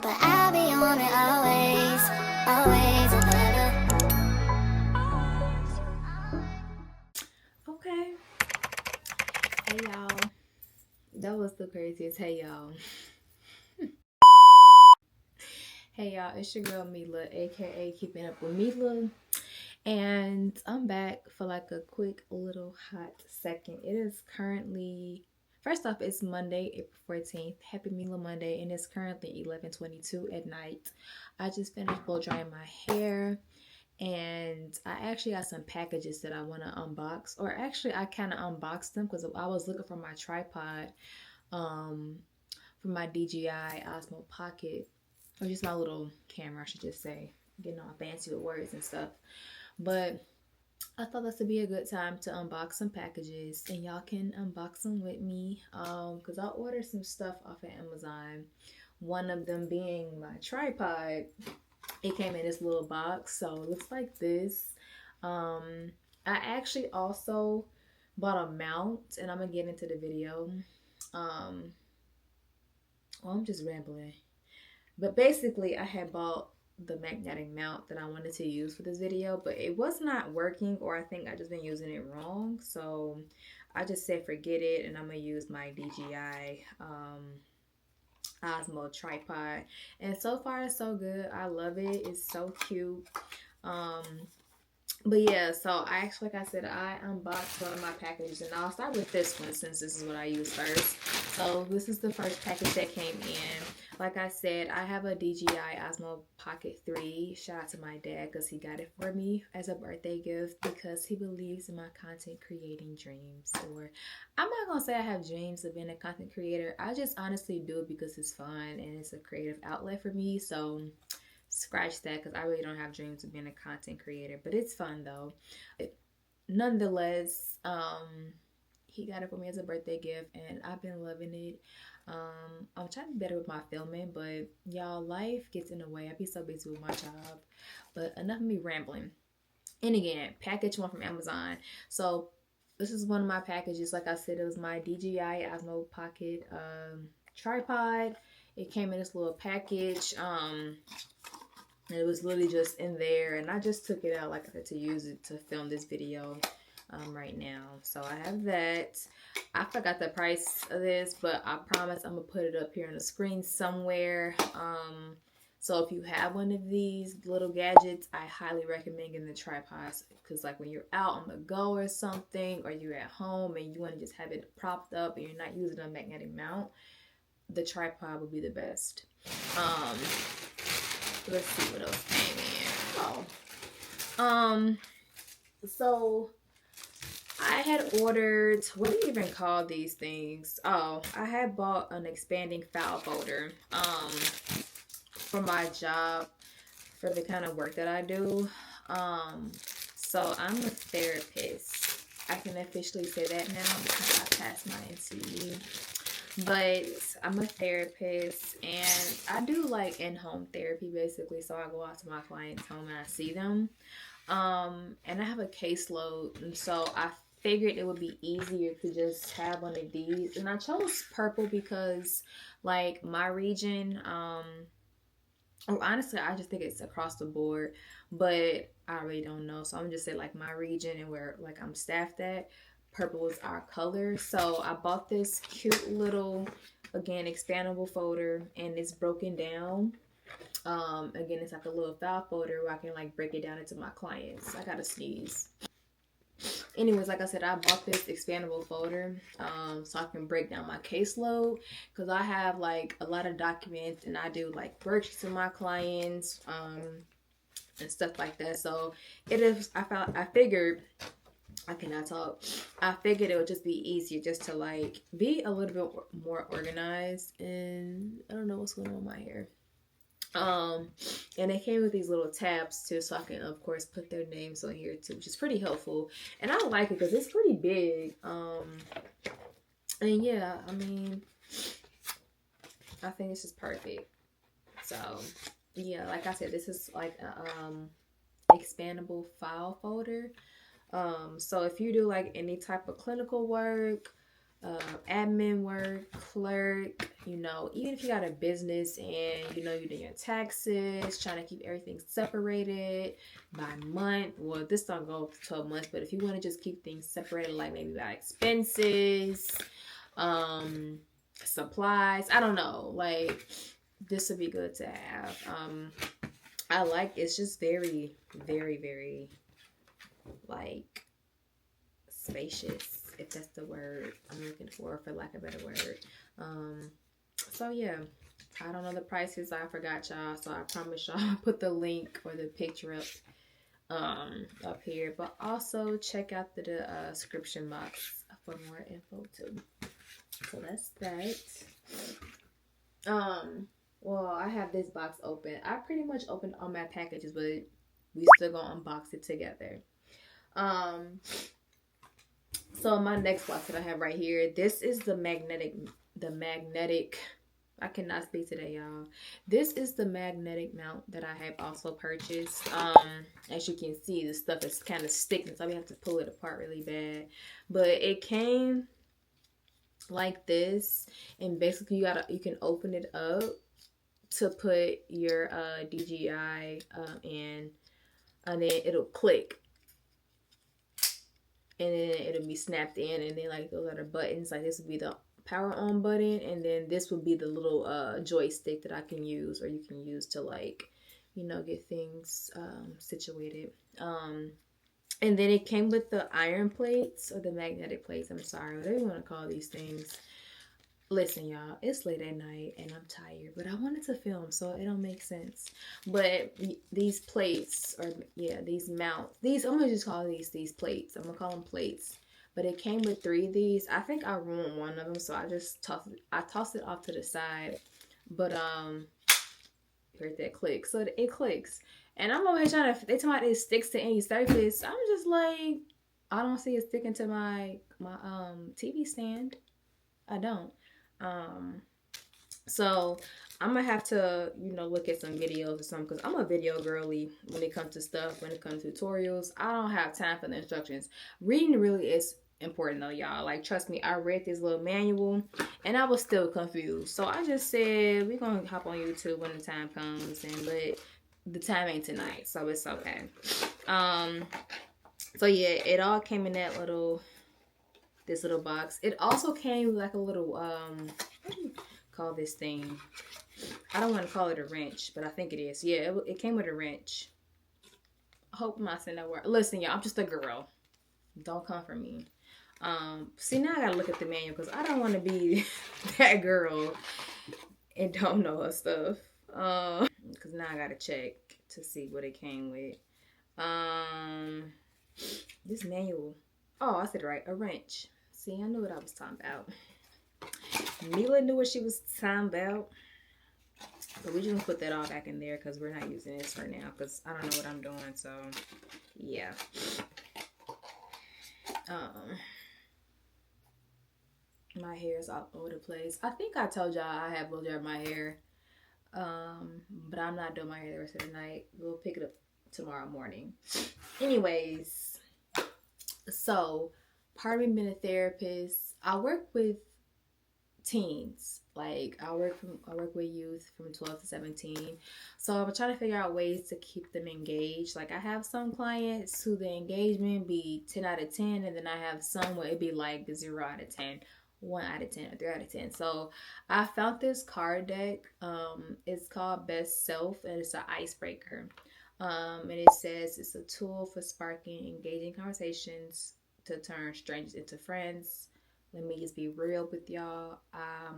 but I'll be on it always, always and ever. Okay. Hey y'all. That was the craziest. Hey y'all. Hey y'all, it's your girl Mila, aka Keeping Up with Mila. And I'm back for like a quick little hot second. It is currently, first off, it's Monday, April 14th. Happy Mila Monday, and it's currently 11:22 at night. I just finished blow drying my hair, and I actually got some packages that I want to unbox. Or actually, I kind of unboxed them because I was looking for my tripod for my DJI Osmo Pocket, or just my little camera, I should just say. Getting all fancy with words and stuff. But I thought this would be a good time to unbox some packages, and y'all can unbox them with me because I ordered some stuff off of Amazon. One of them being my tripod. It came in this little box, so it looks like this. I actually also bought a mount, and I'm gonna get into the video. Well, I'm just rambling, but basically I had bought the magnetic mount that I wanted to use for this video, but it was not working, or I think I just been using it wrong, so I just said forget it, and I'm gonna use my DJI Osmo tripod, and so far it's so good. I love it. It's so cute. But yeah, so I actually, like I said, I unboxed one of my packages, and I'll start with this one since this is what I use first. So this is the first package that came in. Like I said, I have a DJI Osmo Pocket 3. Shout out to my dad because he got it for me as a birthday gift because he believes in my content creating dreams. Or I'm not going to say I have dreams of being a content creator. I just honestly do it because it's fun and it's a creative outlet for me. So scratch that because I really don't have dreams of being a content creator, but it's fun though. Nonetheless, he got it for me as a birthday gift, and I've been loving it. I'm trying to be better with my filming, but y'all, life gets in the way. I be so busy with my job. But enough of me rambling. And again, package one from Amazon. So this is one of my packages. Like I said, it was my DJI Osmo Pocket tripod. It came in this little package. It was literally just in there, and I just took it out, like I said, to use it to film this video right now. So I have that. I forgot the price of this, but I promise I'm gonna put it up here on the screen somewhere. So if you have one of these little gadgets, I highly recommend getting the tripods, because like when you're out on the go or something, or you're at home and you want to just have it propped up and you're not using a magnetic mount, the tripod would be the best. Let's see what else came in. So I had ordered, what do you even call these things? Oh, I had bought an expanding file folder for my job, for the kind of work that I do. So I'm a therapist. I can officially say that now because I passed my NCE. But I'm a therapist, and I do like in-home therapy basically. So I go out to my clients' home and I see them. And I have a caseload, and so I figured it would be easier to just have one of these. And I chose purple because, like, my region, honestly, I just think it's across the board, but I really don't know. So I'm just saying, like, my region and where, like, I'm staffed at, purple is our color. So I bought this cute little, again, expandable folder, and it's broken down. Again, it's like a little file folder where I can like break it down into my clients. I gotta sneeze. Anyways, like I said, I bought this expandable folder so I can break down my caseload, because I have like a lot of documents and I do like worksheets with my clients and stuff like that. So it is, I figured, I cannot talk. I figured it would just be easier just to like be a little bit more organized. And I don't know what's going on with my hair. And it came with these little tabs too, so I can of course put their names on here too, which is pretty helpful. And I like it because it's pretty big. And yeah, I mean, I think this is perfect. So yeah, like I said, this is like a expandable file folder. So if you do like any type of clinical work, admin work, clerk, You know, even if you got a business and you know you're doing your taxes, trying to keep everything separated by month. Well, this don't go up to 12 months, but if you want to just keep things separated, like maybe by expenses, um, supplies, I don't know, like this would be good to have. I like it's just very, very, very like spacious, if that's the word I'm looking for lack of a better word. Um, so yeah, I don't know the prices. I forgot y'all, so I promise y'all I'll put the link or the picture up here. But also check out the description box for more info too. So that's that. Well, I have this box open. I pretty much opened all my packages, but we still gonna unbox it together. Um, so my next box that I have right here, this is the magnetic. I cannot speak today, y'all. This is the magnetic mount that I have also purchased. As you can see, the stuff is kind of sticking, so we have to pull it apart really bad. But it came like this, and basically you can open it up to put your DJI in, and then it'll click, and then it'll be snapped in, and then like those are the buttons. Like this would be the power on button, and then this would be the little joystick that I can use, or you can use to like, you know, get things situated. And then it came with the iron plates or the magnetic plates. I'm sorry, whatever you want to call these things. Listen, y'all, it's late at night and I'm tired, but I wanted to film, so it don't make sense. But these plates, or yeah, these mounts, I'm gonna just call these plates. I'm gonna call them plates. But it came with 3 of these. I think I ruined one of them, so I just tossed it off to the side. But heard that click, so it clicks, and I'm over here trying to. They talking about it sticks to any surface. I'm just like, I don't see it sticking to my TV stand. I don't. So I'm gonna have to, you know, look at some videos or something, because I'm a video girly when it comes to stuff, when it comes to tutorials. I don't have time for the instructions. Reading really is important though, y'all. Like, trust me, I read this little manual and I was still confused. So I just said we're gonna hop on YouTube when the time comes, but the time ain't tonight, so it's okay. So yeah, it all came in that this little box. It also came with like a little what do you call this thing? I don't want to call it a wrench, but I think it is. Yeah, it came with a wrench. I hope I'm not saying that word. Listen, y'all, I'm just a girl. Don't come for me. See, now I gotta look at the manual, because I don't want to be that girl and don't know her stuff. Because now I gotta check to see what it came with. This manual. Oh, I said it right. A wrench. See, I knew what I was talking about. Mila knew what she was talking about. But we're just gonna put that all back in there, because we're not using this right now, because I don't know what I'm doing. So yeah. My hair is all over the place. I think I told y'all I have blow dried my hair. But I'm not doing my hair the rest of the night. We'll pick it up tomorrow morning. Anyways, so part of me being a therapist, I work with teens. Like I work with youth from 12 to 17. So I'm trying to figure out ways to keep them engaged. Like I have some clients who the engagement be 10 out of 10, and then I have some where it be like 0 out of 10, 1 out of 10, or 3 out of 10. So I found this card deck. It's called Best Self, and it's an icebreaker. And it says it's a tool for sparking engaging conversations to turn strangers into friends. Let me just be real with y'all.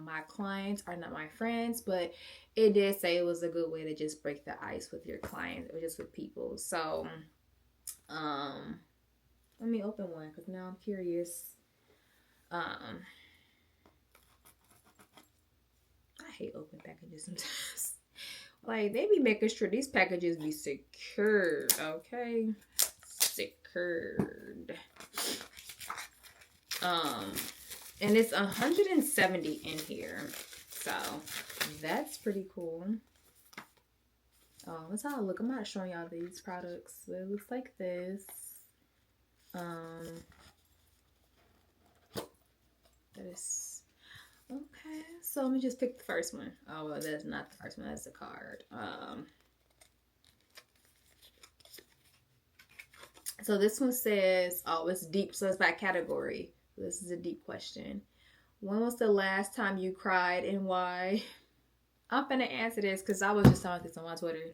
My clients are not my friends, but it did say it was a good way to just break the ice with your clients or just with people. So, let me open one, because now I'm curious. I hate open packages sometimes. Like, they be making sure these packages be secured, okay? Secured. And it's 170 in here. So, that's pretty cool. Oh, that's how I look. I'm not showing y'all these products. So it looks like this. That is... Okay, so let me just pick the first one. Oh, well, that's not the first one. That's the card. So this one says, oh, it's deep. So it's by category. This is a deep question. When was the last time you cried and why? I'm gonna answer this because I was just talking this on my Twitter.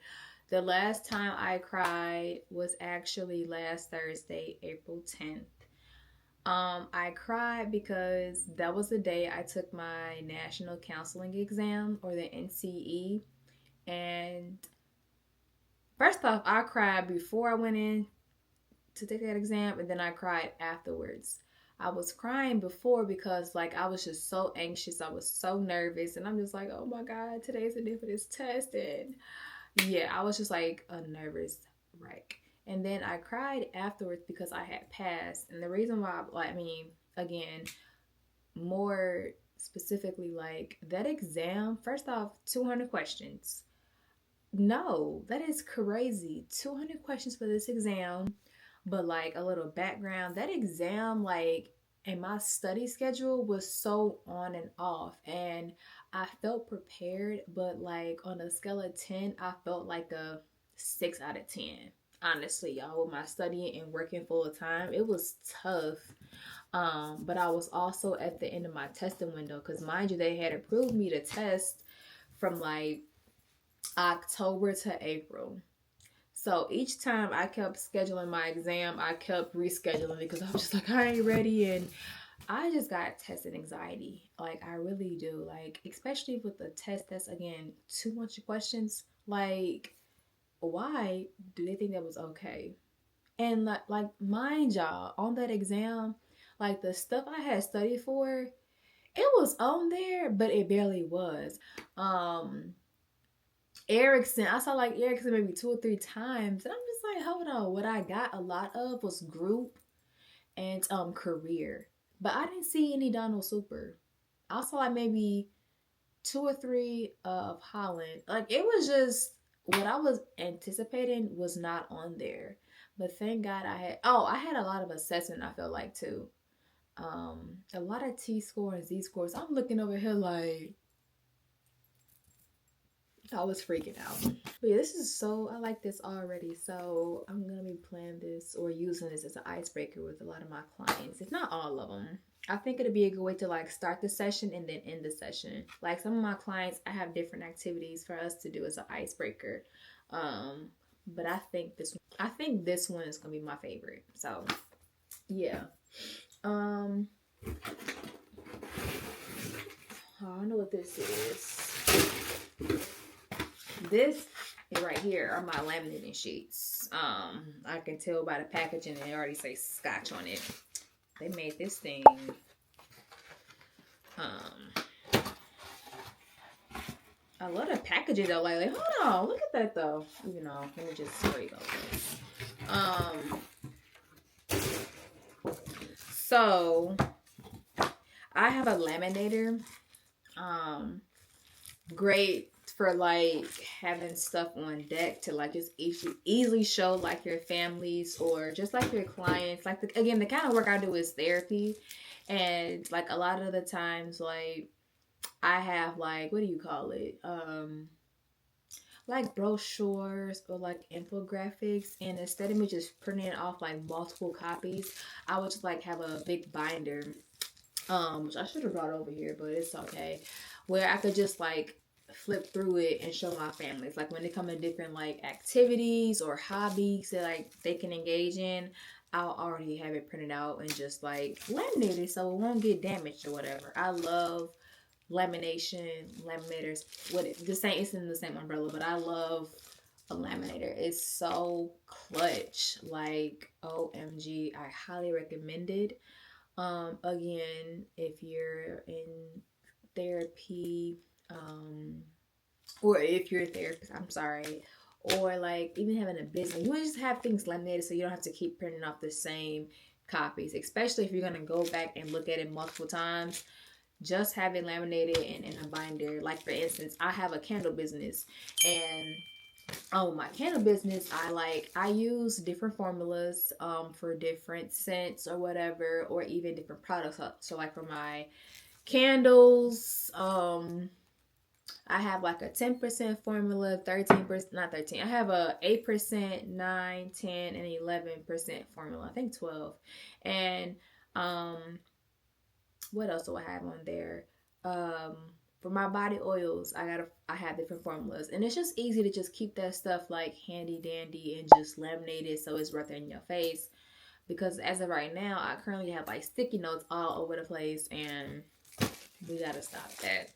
The last time I cried was actually last Thursday, April 10th. I cried because that was the day I took my national counseling exam, or the NCE. And first off, I cried before I went in to take that exam, and then I cried afterwards. I was crying before because like I was just so anxious, I was so nervous, and I'm just like, oh my god, today's the day for this test. And yeah, I was just like a nervous wreck. And then I cried afterwards because I had passed. And the reason why, I mean, again, more specifically, like that exam, first off, 200 questions. No, that is crazy. 200 questions for this exam. But like a little background, that exam, like, and my study schedule was so on and off. And I felt prepared, but like on a scale of 10, I felt like a 6 out of 10. Honestly, y'all, with my studying and working full time, it was tough. But I was also at the end of my testing window because, mind you, they had approved me to test from like October to April. So each time I kept scheduling my exam, I kept rescheduling because I was just like, I ain't ready. And I just got tested anxiety. Like, I really do. Like, especially with the test that's, again, too much questions. Like, why do they think that was okay? And, like mind y'all, on that exam, like, the stuff I had studied for, it was on there, but it barely was. Erickson, I saw like Erickson maybe 2 or 3 times, and I'm just like, hold on. What I got a lot of was group and career, but I didn't see any Donald Super. I saw like maybe 2 or 3 of Holland. Like, it was just what I was anticipating was not on there. But thank God I had a lot of assessment, I felt like, too. A lot of T score and Z scores. I'm looking over here like I was freaking out. But yeah, I like this already. So I'm going to be playing this or using this as an icebreaker with a lot of my clients, if not all of them. I think it'd be a good way to like start the session and then end the session. Like, some of my clients, I have different activities for us to do as an icebreaker. But I think this one is going to be my favorite. So yeah. I don't know what this is. This right here are my laminating sheets. I can tell by the packaging, they already say Scotch on it. They made this thing. I love the packaging though. Like, hold on, look at that though. Even though, let me just spray those. So I have a laminator. Great for like having stuff on deck to like just easily show like your families or just like your clients. Like, again, the kind of work I do is therapy, and like a lot of the times, like I have like, what do you call it? Like brochures or like infographics, and instead of me just printing off like multiple copies, I would just like have a big binder, which I should have brought over here, but it's okay, where I could just like flip through it and show my families, like when they come in different like activities or hobbies that like they can engage in, I'll already have it printed out and just like laminated so it won't get damaged or whatever. I love laminators. It's in the same umbrella, but I love a laminator. It's so clutch. Like, OMG, I highly recommend it. Again, if you're in therapy, or if you're a therapist, I'm sorry, or like even having a business, you want to just have things laminated so you don't have to keep printing off the same copies, especially if you're going to go back and look at it multiple times. Just have it laminated and in a binder. Like, for instance, I have a candle business, and my candle business, I use different formulas for different scents or whatever, or even different products. So like for my Candles, I have like a 10% formula, 13%, not 13. I have a 8%, 9, 10, and 11% formula. I think 12. And um what else do I have on there? Um for my body oils, I have different formulas. And it's just easy to just keep that stuff like handy dandy and just laminate it so it's right there in your face. Because as of right now, I currently have like sticky notes all over the place, and we gotta stop that.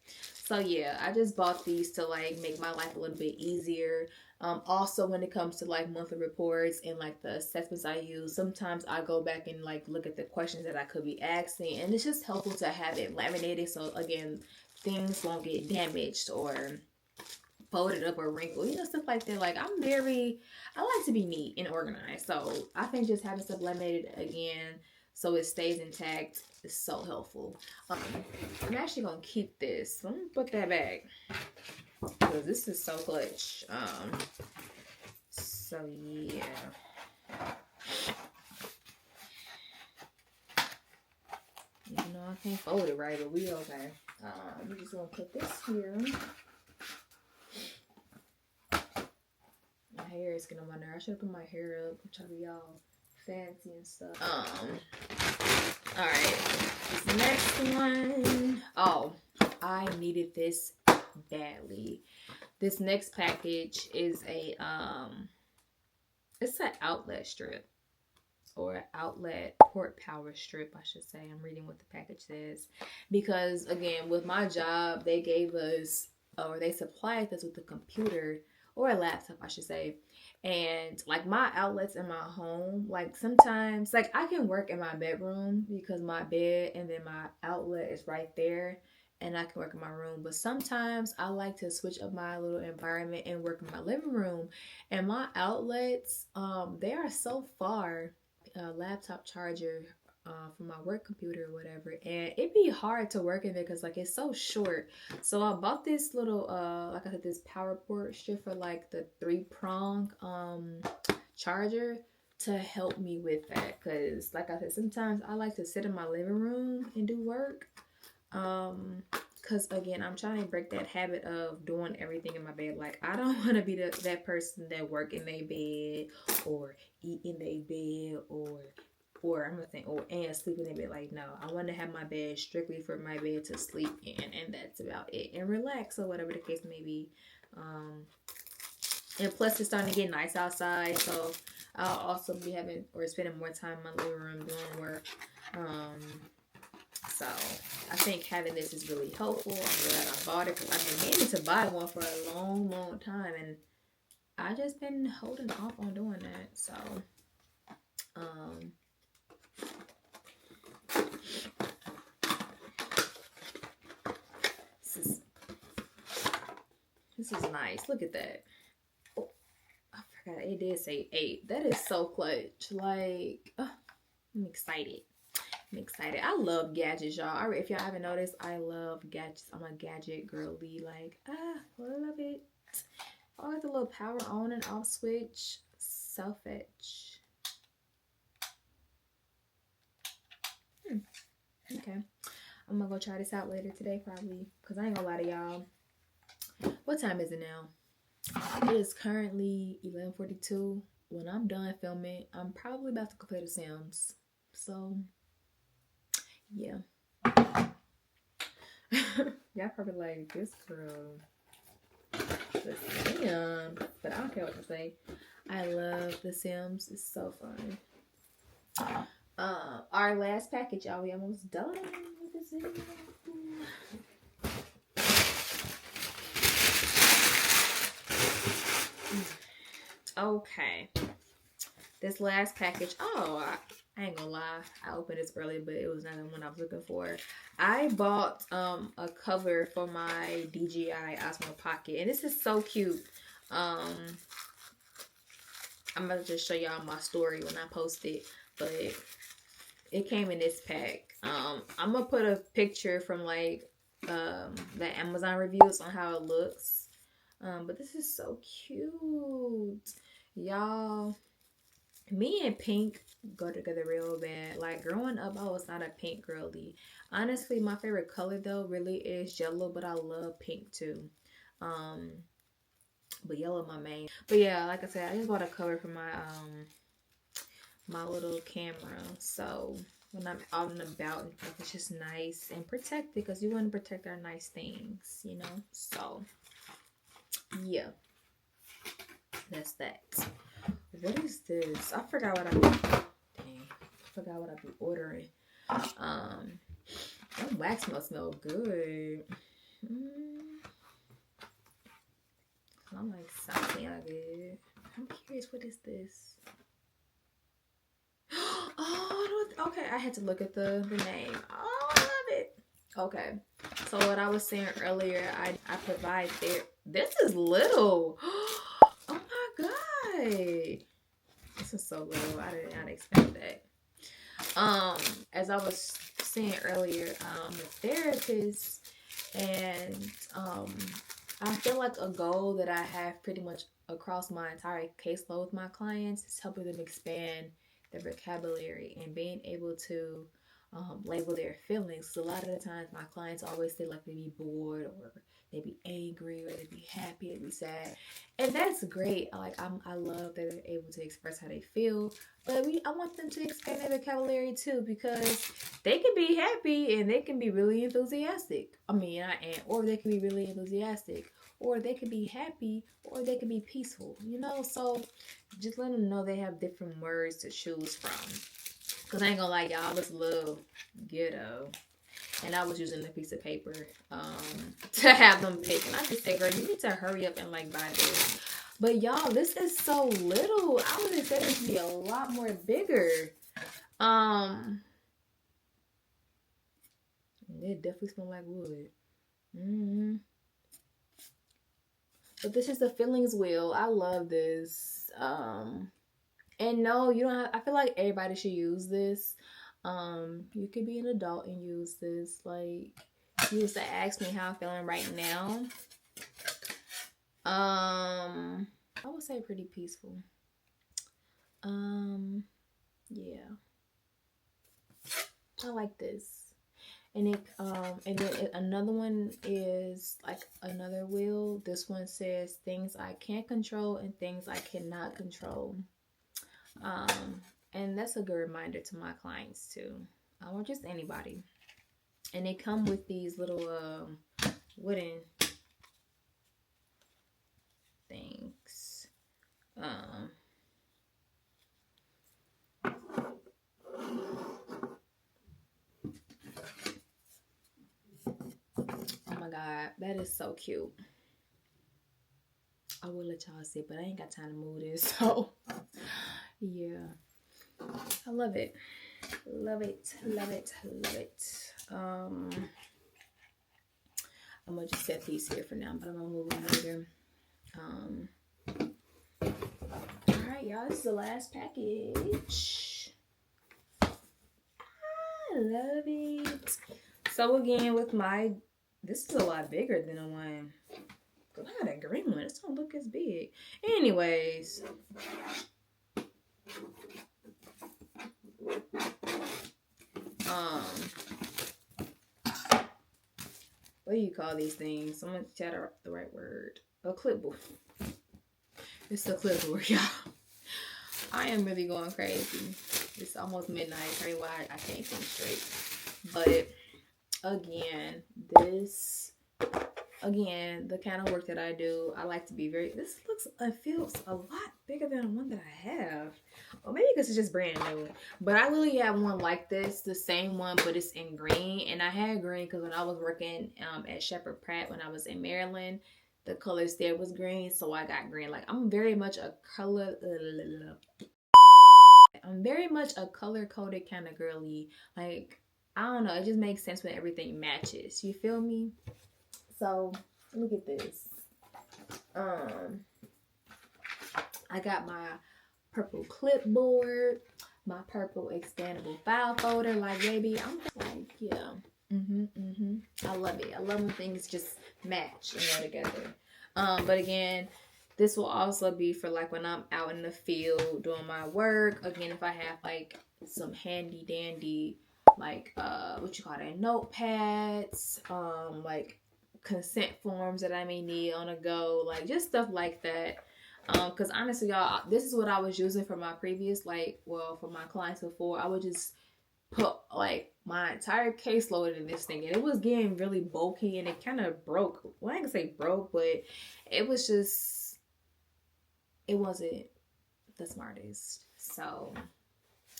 So yeah, I just bought these to like make my life a little bit easier. Also, when it comes to like monthly reports and like the assessments I use, sometimes I go back and like look at the questions that I could be asking, and it's just helpful to have it laminated so again things won't get damaged or folded up or wrinkled, stuff like that. Like I like to be neat and organized. So I think just having stuff laminated again so it stays intact is so helpful. I'm actually gonna keep this. So I'm gonna put that back because this is so clutch. So yeah. Even though I can't fold it right, but we okay. We're just gonna put this here. My hair is getting on my nerve. I should put my hair up. I'm trying to be all fancy and stuff. Alright. This next one. Oh, I needed this badly. This next package is it's an outlet strip. Or outlet port power strip, I should say. I'm reading what the package says. Because again, with my job, they gave us, or they supplied us with a computer or a laptop, I should say. And like my outlets in my home, like sometimes, like I can work in my bedroom because my bed and then my outlet is right there, and I can work in my room. But sometimes I like to switch up my little environment and work in my living room. And my outlets, they are so far. Laptop charger for my work computer or whatever, and it'd be hard to work in there because like it's so short. So I bought this little like I said, this power port strip for like the 3-prong charger to help me with that, because like I said, sometimes I like to sit in my living room and do work, because again, I'm trying to break that habit of doing everything in my bed. Like I don't want to be that person that work in their bed or eat in their bed or I'm gonna say and sleep in their bed. Like no, I want to have my bed strictly for my bed to sleep in, and that's about it, and relax or whatever the case may be. And plus it's starting to get nice outside, so I'll also be having or spending more time in my living room doing work. So I think having this is really helpful. I'm glad I bought it because I've been meaning to buy one for a long time, and I just been holding off on doing that. So this is nice. Look at that. Oh, I forgot it did say 8. That is so clutch. Like I'm excited. I love gadgets, y'all. If y'all haven't noticed, I love gadgets. I'm a gadget girly. Like, I love it. Oh, the little power on and off switch. Self-etch. Okay. I'm gonna go try this out later today, probably. Because I ain't gonna lie to y'all. What time is it now? It is currently 11:42. When I'm done filming, I'm probably about to go play The Sims. So... yeah. Y'all probably like, this girl, The Sims. But I don't care what to say. I love The Sims. It's so fun. Our last package, y'all. We almost done with this video. Okay. This last package. Oh, I ain't gonna lie, I opened this early, but it was not the one I was looking for. I bought a cover for my DJI Osmo Pocket, and this is so cute. I'm gonna just show y'all my story when I post it, but it came in this pack. I'm gonna put a picture from like the Amazon reviews on how it looks. But this is so cute, y'all. Me and pink go together real bad. Like growing up, I was not a pink girly. Honestly, my favorite color though really is yellow, but I love pink too. Um, but yellow my main. But yeah, like I said, I just bought a cover for my little camera. So when I'm out and about and stuff, it's just nice and protected because you want to protect our nice things, you know. So yeah, that's that. What is this? I forgot what I be. Dang, I forgot what I be ordering. That wax must smell good. I'm like something good. I'm curious, what is this? Oh, okay. I had to look at the name. Oh, I love it. Okay. So what I was saying earlier, I provide there. This is little. Oh my god. This is so little. I did not expect that. As I was saying earlier, I'm a therapist, and I feel like a goal that I have pretty much across my entire caseload with my clients is helping them expand their vocabulary and being able to label their feelings. So a lot of the times my clients always say like they be bored or they be angry or they be happy, they be sad. And that's great. I love that they're able to express how they feel. But I want them to expand their vocabulary too, because they can be happy and they can be really enthusiastic. Or they can be really enthusiastic, or they can be happy, or they can be peaceful. You know, so just let them know they have different words to choose from. Cause I ain't gonna lie, y'all, I was a little ghetto, and I was using a piece of paper to have them pick. And I just said, girl, you need to hurry up and like buy this. But y'all, this is so little. I would expect it to be a lot more bigger. It definitely smells like wood. But this is the feelings wheel. I love this. And no, you don't have, I feel like everybody should use this. You could be an adult and use this. Like, you used to ask me how I'm feeling right now. I would say pretty peaceful. Yeah. I like this. And then another one is like another wheel. This one says things I can't control and things I cannot control. And that's a good reminder to my clients too, or just anybody. And they come with these little wooden things. Oh my god, that is so cute. I will let y'all see, but I ain't got time to move this. So yeah, I love it. Love it, love it, love it. I'm gonna just set these here for now, but I'm gonna move them later. Alright, y'all, this is the last package. I love it. So again, with this is a lot bigger than the one. I had a green one. This don't look as big. Anyways. What do you call these things? Someone chatter the right word. A clipboard. It's a clipboard, y'all. I am really going crazy. It's almost midnight. Very why I can't think straight. But again, the kind of work that I do, I like to be this feels a lot bigger than the one that I have. Or maybe because it's just brand new. But I literally have one like this, the same one, but it's in green. And I had green because when I was working at Shepherd Pratt when I was in Maryland, the colors there was green, so I got green. Like, I'm very much a color-coded kind of girly. Like, I don't know, it just makes sense when everything matches. You feel me? So, look at this. I got my purple clipboard, my purple expandable file folder. Like, baby, I'm just like, yeah. I love it. I love when things just match and go together. But again, this will also be for like when I'm out in the field doing my work. Again, if I have like some handy dandy like what you call it, notepads, like consent forms that I may need on a go, like just stuff like that. Because honestly, y'all, this is what I was using for my previous, like, well, for my clients before. I would just put like my entire caseload in this thing, and it was getting really bulky, and it kind of broke. Well, I can say broke, but it was just, it wasn't the smartest. So,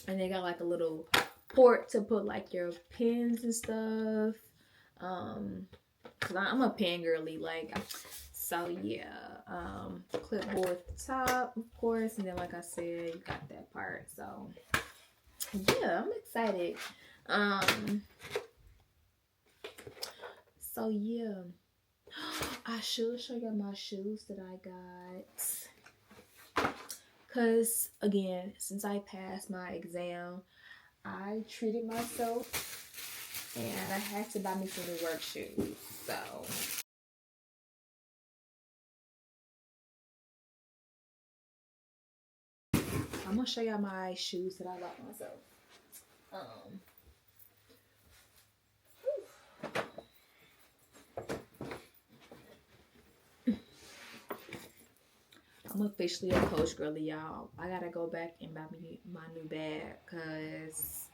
and they got like a little port to put like your pins and stuff. Cause I'm a pen girly, like, so yeah. Clipboard at the top, of course, and then like I said, you got that part. So yeah, I'm excited. So yeah, I should show you my shoes that I got. Cause again, since I passed my exam, I treated myself and I had to buy me some new work shoes. So I'm gonna show y'all my shoes that I bought myself. I'm officially a coach girly, y'all. I gotta go back and buy me my new bag, cause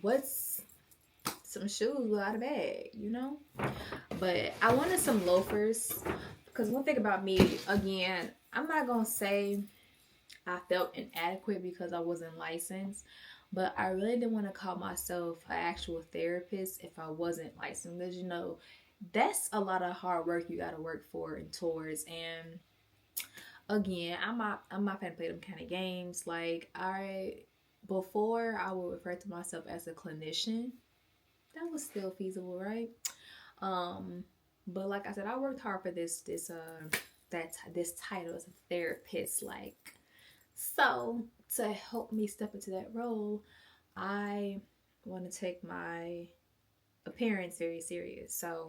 what's some shoes without a bag, you know? But I wanted some loafers, because one thing about me, again, I'm not gonna say I felt inadequate because I wasn't licensed, but I really didn't want to call myself an actual therapist if I wasn't licensed, because you know that's a lot of hard work you got to work for and towards. And again, I'm not gonna play them kind of games. Like, before I would refer to myself as a clinician. That was still feasible, right? But like I said, I worked hard for this title as a therapist. Like, so to help me step into that role, I want to take my appearance very serious. So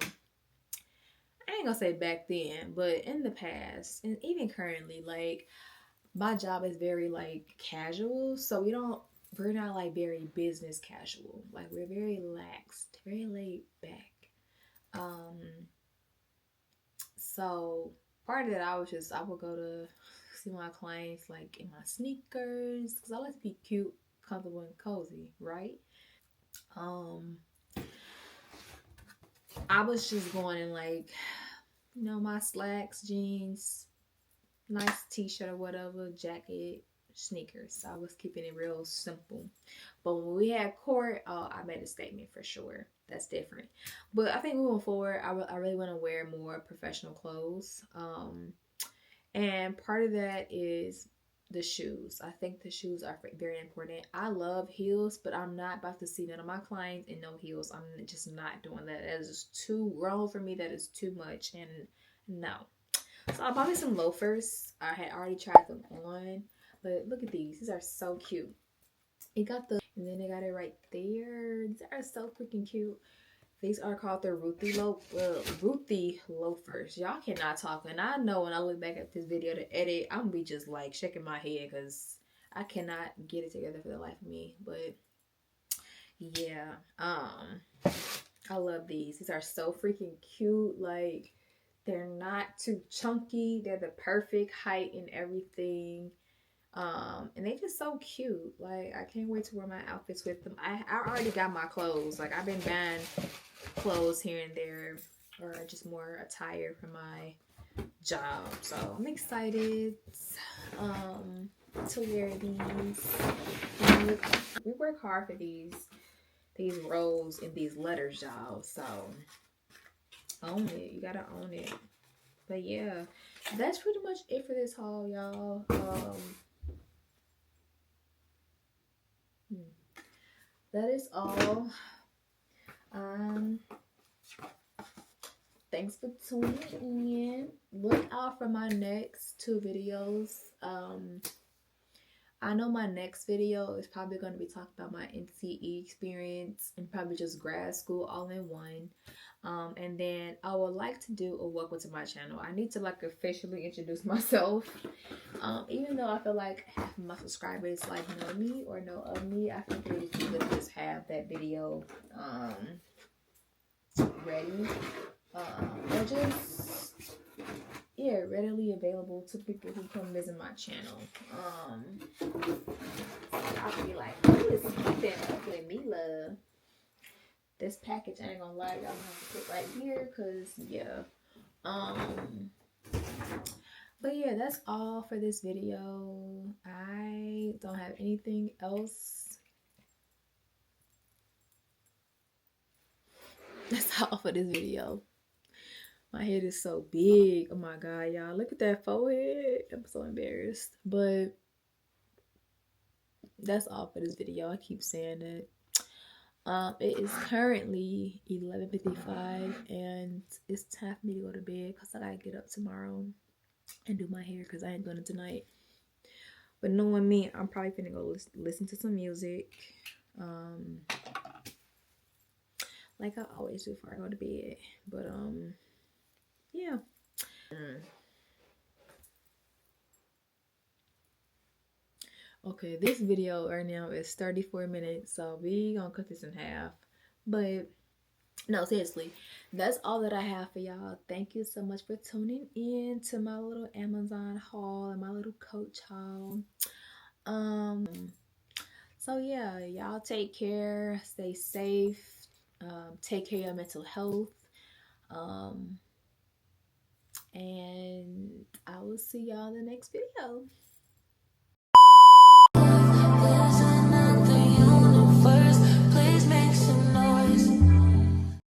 I ain't gonna say back then, but in the past and even currently, like, my job is very like casual. So we're not like very business casual. Like, we're very laxed, very laid back. Um so part of that, I would go to see my clients like in my sneakers, because I like to be cute, comfortable, and cozy, right? Um I was just going in like, my slacks, jeans, nice t-shirt or whatever, jacket, sneakers. I was keeping it real simple. But when we had court, I made a statement for sure. That's different. But I think moving forward, I really want to wear more professional clothes. And part of that is the shoes. I think the shoes are very important. I love heels, but I'm not about to see none of my clients in no heels. I'm just not doing that. That is just too wrong for me. That is too much. And no. So I bought me some loafers. I had already tried them on. But look at these. These are so cute. It got and then they got it right there. These are so freaking cute. These are called the Ruthie loafers. Y'all cannot talk. And I know when I look back at this video to edit, I'm gonna be just like shaking my head because I cannot get it together for the life of me. But yeah, I love these. These are so freaking cute. Like, they're not too chunky. They're the perfect height and everything. And they just so cute. Like, I can't wait to wear my outfits with them. I already got my clothes. Like, I've been buying clothes here and there, or just more attire for my job. So I'm excited to wear these. And we work hard for these roles and these letters, y'all. So own it. You gotta own it. But yeah, that's pretty much it for this haul, y'all. That is all. Thanks for tuning in. Look out for my next two videos. I know my next video is probably going to be talking about my NCE experience and probably just grad school all in one. And then I would like to do a welcome to my channel. I need to like officially introduce myself. Even though I feel like half of my subscribers like know me or know of me, I think it would be good to just have that video ready. Or just readily available to people who come visit my channel. I'll be like, who is keeping up with Mila? This package, I ain't gonna lie, y'all have to put right here, cause yeah. But yeah, that's all for this video. I don't have anything else. That's all for this video. My head is so big. Oh my god, y'all. Look at that forehead. I'm so embarrassed. But that's all for this video. I keep saying it. It is currently 11:55 and it's time for me to go to bed because I gotta get up tomorrow and do my hair because I ain't doing it tonight. But knowing me, I'm probably gonna go listen to some music. Like I always do before I go to bed. But yeah. Okay, this video right now is 34 minutes, so we gonna cut this in half. But no, seriously, that's all that I have for y'all. Thank you so much for tuning in to my little Amazon haul and my little Coach haul. So yeah, y'all take care, stay safe, take care of your mental health, and I will see y'all in the next video.